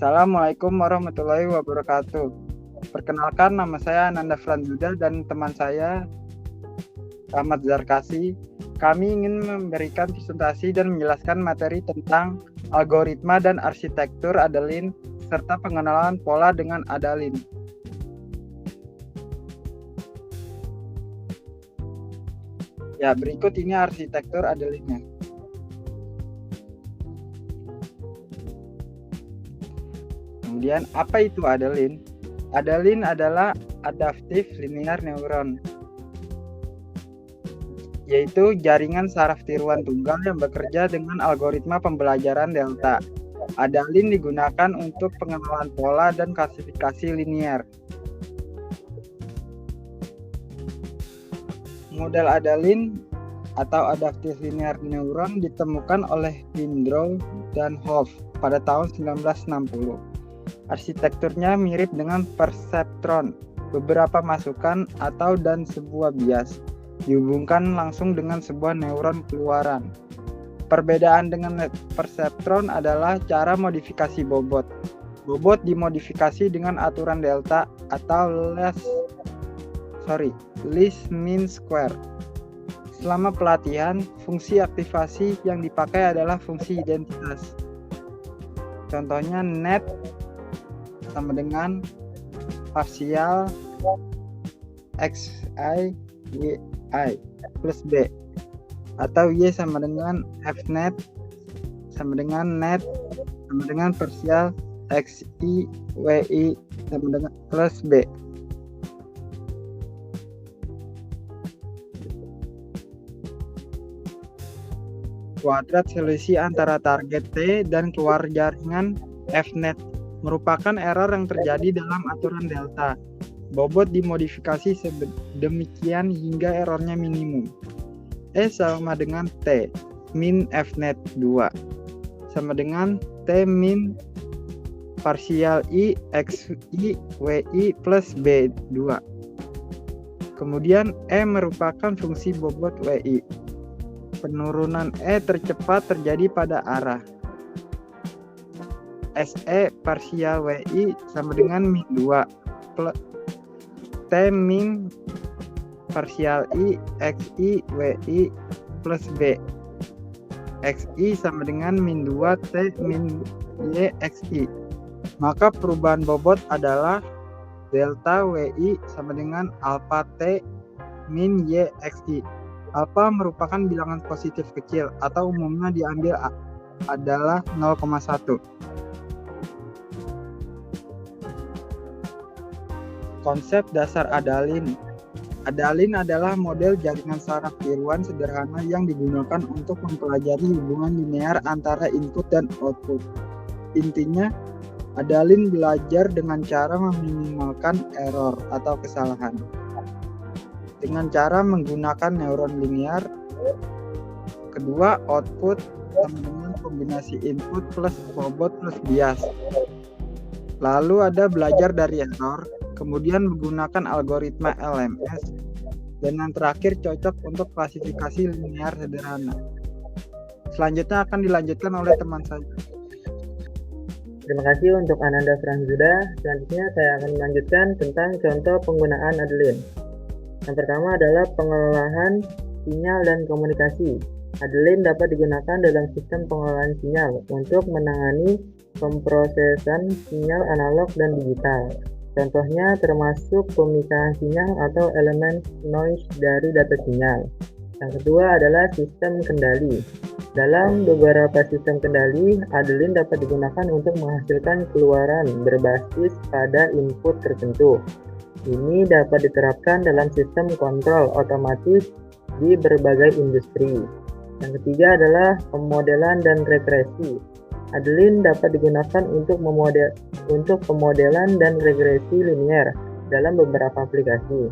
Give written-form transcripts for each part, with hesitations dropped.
Assalamualaikum warahmatullahi wabarakatuh. Perkenalkan, nama saya Ananda Franzuda dan teman saya Ahmad Zarkasi. Kami ingin memberikan presentasi dan menjelaskan materi tentang algoritma dan arsitektur Adeline serta pengenalan pola dengan Adeline. Ya, berikut ini arsitektur Adeline-nya. Kemudian, apa itu Adeline? Adeline adalah adaptive linear neuron, yaitu jaringan saraf tiruan tunggal yang bekerja dengan algoritma pembelajaran delta. Adeline digunakan untuk pengenalan pola dan klasifikasi linear. Model Adeline atau adaptive linear neuron ditemukan oleh Lindrow dan Hopf pada tahun 1960. Arsitekturnya mirip dengan perseptron. Beberapa masukan dan sebuah bias dihubungkan langsung dengan sebuah neuron keluaran. Perbedaan dengan perseptron adalah cara modifikasi bobot. Bobot dimodifikasi dengan aturan delta atau least mean square. Selama pelatihan, fungsi aktivasi yang dipakai adalah fungsi identitas. Contohnya net sama dengan parsial xi yi plus b, atau y sama dengan fnet sama dengan net sama dengan parsial xi wi sama dengan plus b. Kuadrat selisih antara target T dan keluar jaringan fnet merupakan error yang terjadi dalam aturan delta. Bobot dimodifikasi sedemikian hingga errornya minimum. E sama dengan T min fnet 2 sama dengan T min parsial I xi wi plus B2. Kemudian E merupakan fungsi bobot wi. Penurunan E tercepat terjadi pada arah SE parsial WI sama dengan min 2 plus T min parsial I XI WI plus B. XI sama dengan min 2 T min Y XI. Maka perubahan bobot adalah delta WI sama dengan alpha T min Y XI. Alpha merupakan bilangan positif kecil atau umumnya diambil adalah 0,1. Konsep dasar Adeline. Adeline adalah model jaringan saraf tiruan sederhana yang digunakan untuk mempelajari hubungan linear antara input dan output. Intinya, Adeline belajar dengan cara meminimalkan error atau kesalahan dengan cara menggunakan neuron linear. Kedua, output sama dengan kombinasi input plus bobot plus bias. Lalu ada belajar dari error, kemudian menggunakan algoritma LMS, dan yang terakhir cocok untuk klasifikasi linear sederhana. Selanjutnya akan dilanjutkan oleh teman saya. Terima kasih untuk Ananda Franzuda. Selanjutnya saya akan melanjutkan tentang contoh penggunaan Adeline. Yang pertama adalah pengelolaan sinyal dan komunikasi. Adeline dapat digunakan dalam sistem pengelolaan sinyal untuk menangani pemrosesan sinyal analog dan digital. Contohnya termasuk pemisahan sinyal atau elemen noise dari data sinyal. Yang kedua adalah sistem kendali. Dalam beberapa sistem kendali, Adeline dapat digunakan untuk menghasilkan keluaran berbasis pada input tertentu. Ini dapat diterapkan dalam sistem kontrol otomatis di berbagai industri. Yang ketiga adalah pemodelan dan regresi. Adeline dapat digunakan untuk pemodelan dan regresi linear dalam beberapa aplikasi,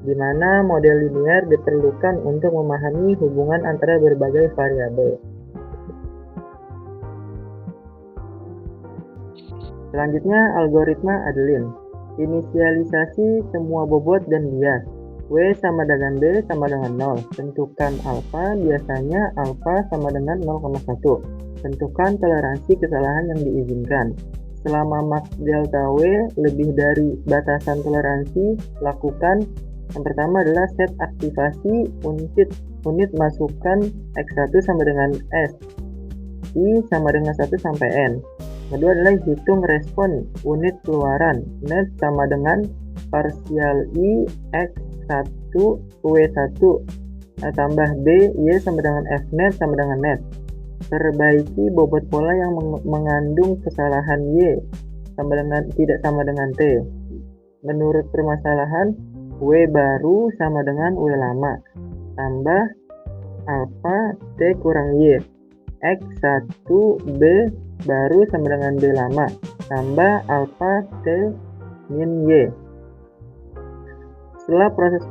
di mana model linear diperlukan untuk memahami hubungan antara berbagai variabel. Selanjutnya, algoritma Adeline. Inisialisasi semua bobot dan bias. W sama dengan B sama dengan 0. Tentukan alfa, biasanya alfa sama dengan 0,1. Tentukan toleransi kesalahan yang diizinkan. selama max delta W lebih dari batasan toleransi, lakukan yang pertama adalah set aktivasi unit masukan X1 sama dengan S, I sama dengan 1 sampai N. Kedua adalah hitung respon unit keluaran, net sama dengan parsial I X1 W1 tambah B Y sama dengan F net sama dengan net. Perbaiki bobot pola yang mengandung kesalahan Y tidak sama dengan T. Menurut permasalahan, W baru sama dengan W lama tambah alpha T kurang Y. X1B baru sama dengan B lama tambah alpha T min Y. Setelah proses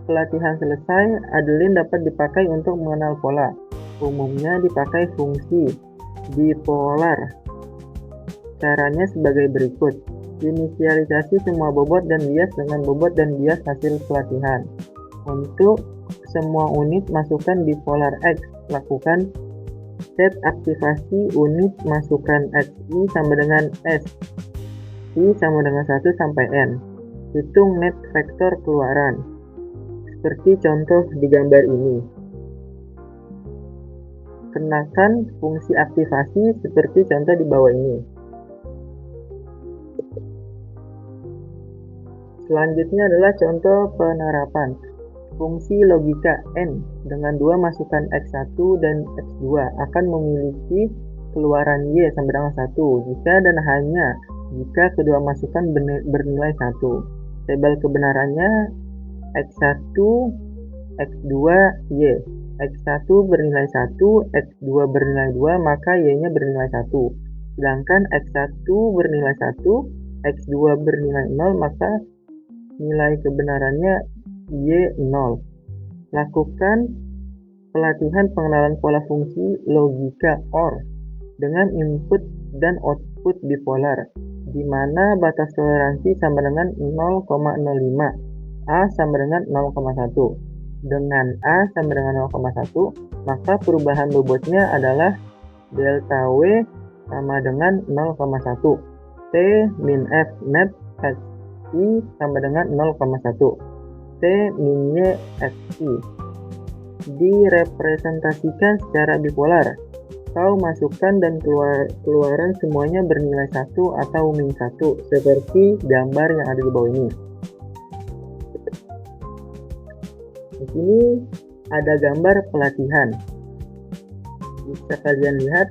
pelatihan selesai, Adeline dapat dipakai untuk mengenal pola. Umumnya dipakai fungsi bipolar. Caranya sebagai berikut. Inisialisasi semua bobot dan bias dengan bobot dan bias hasil pelatihan. Untuk semua unit masukkan bipolar X, lakukan set aktivasi unit masukkan XI sama dengan S, I sama dengan 1 sampai N. Hitung net vektor keluaran. Seperti contoh di gambar ini. Kenakan fungsi aktivasi seperti contoh di bawah ini. Selanjutnya adalah contoh penerapan. Fungsi logika N dengan 2 masukan X1 dan X2 akan memiliki keluaran Y sama dengan 1 jika dan hanya jika kedua masukan bernilai 1. Tabel kebenarannya X1, X2, Y. X1 bernilai 1, X2 bernilai 2, maka Y-nya bernilai 1. Sedangkan X1 bernilai 1, X2 bernilai 0, maka nilai kebenarannya Y0. Lakukan pelatihan pengenalan pola fungsi logika OR dengan input dan output bipolar, di mana batas toleransi sama dengan 0,05, A sama dengan 0,1. Dengan A sama dengan 0,1, maka perubahan bobotnya adalah delta W sama dengan 0,1. T min F net XI sama dengan 0,1. T min Y XI. Direpresentasikan secara bipolar. Kau masukkan dan keluaran semuanya bernilai 1 atau min 1 seperti gambar yang ada di bawah ini. Di sini ada gambar pelatihan. Bisa kalian lihat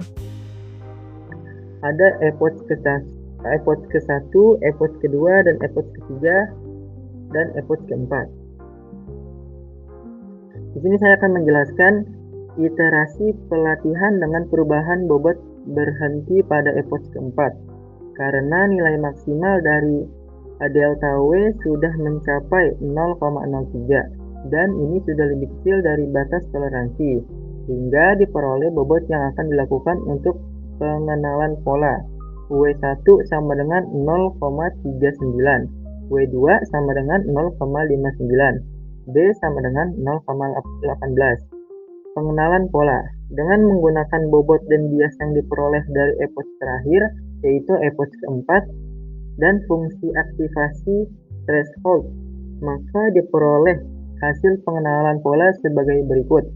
ada epoch ke-1, epoch kedua, dan epoch ketiga, dan epoch keempat. Di sini saya akan menjelaskan iterasi pelatihan dengan perubahan bobot berhenti pada epoch keempat karena nilai maksimal dari delta W sudah mencapai 0,03 dan ini sudah lebih kecil dari batas toleransi hingga diperoleh bobot yang akan dilakukan untuk pengenalan pola. W1 sama dengan 0,39, W2 sama dengan 0,59, B sama dengan 0,18. Pengenalan pola dengan menggunakan bobot dan bias yang diperoleh dari epoch terakhir, yaitu epoch keempat, dan fungsi aktivasi threshold, maka diperoleh hasil pengenalan pola sebagai berikut.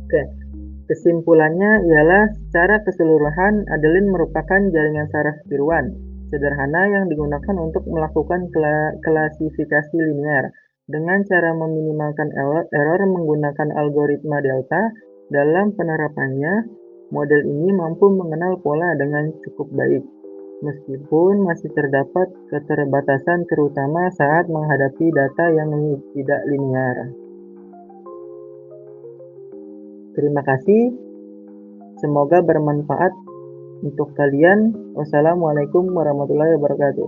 Oke, kesimpulannya ialah secara keseluruhan Adeline merupakan jaringan saraf tiruan sederhana yang digunakan untuk melakukan klasifikasi linear dengan cara meminimalkan error menggunakan algoritma delta. Dalam penerapannya, model ini mampu mengenal pola dengan cukup baik, meskipun masih terdapat keterbatasan terutama saat menghadapi data yang tidak linear. Terima kasih, semoga bermanfaat untuk kalian. Wassalamualaikum warahmatullahi wabarakatuh.